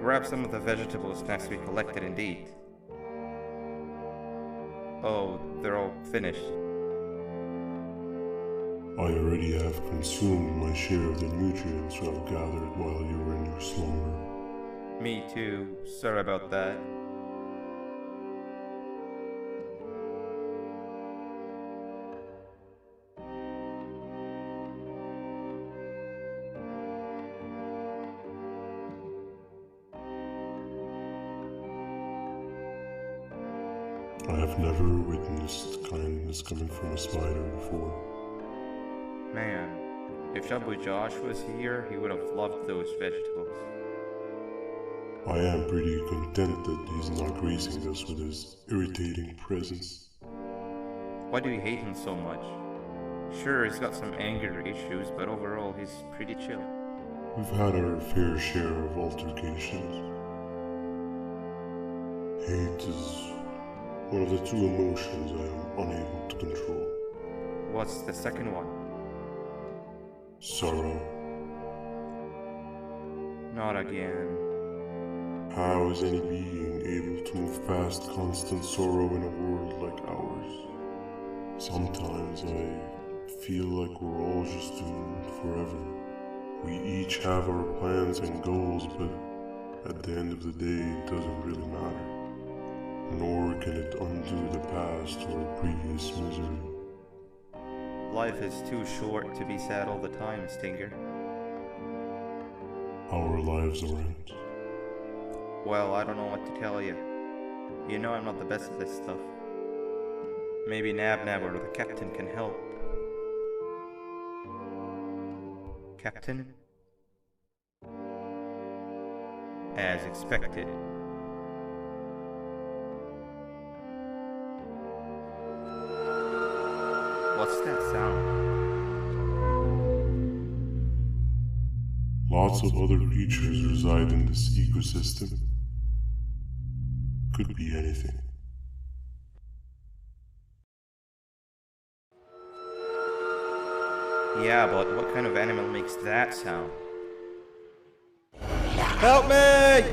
Grab some of the vegetables next we collected indeed. Oh, they're all finished. I already have consumed my share of the nutrients I've gathered while you were in your slumber. Me too. Sorry about that. I have never witnessed kindness coming from a spider before. Man, if Shabu Josh was here, he would have loved those vegetables. I am pretty content that he's not gracing us with his irritating presence. Why do you hate him so much? Sure, he's got some anger issues, but overall he's pretty chill. We've had our fair share of altercations. Hate is one of the two emotions I am unable to control. What's the second one? Sorrow. Not again. How is any being able to move past constant sorrow in a world like ours? Sometimes I feel like we're all just doomed forever. We each have our plans and goals, but at the end of the day, it doesn't really matter. Nor can it undo the past or previous misery. Life is too short to be sad all the time, Stinger. Our lives aren't. Well, I don't know what to tell you. You know I'm not the best at this stuff. Maybe Nab or the captain can help. Captain? As expected. What's that sound? Lots of other creatures reside in this ecosystem. Could be anything. Yeah, but what kind of animal makes that sound? Help me!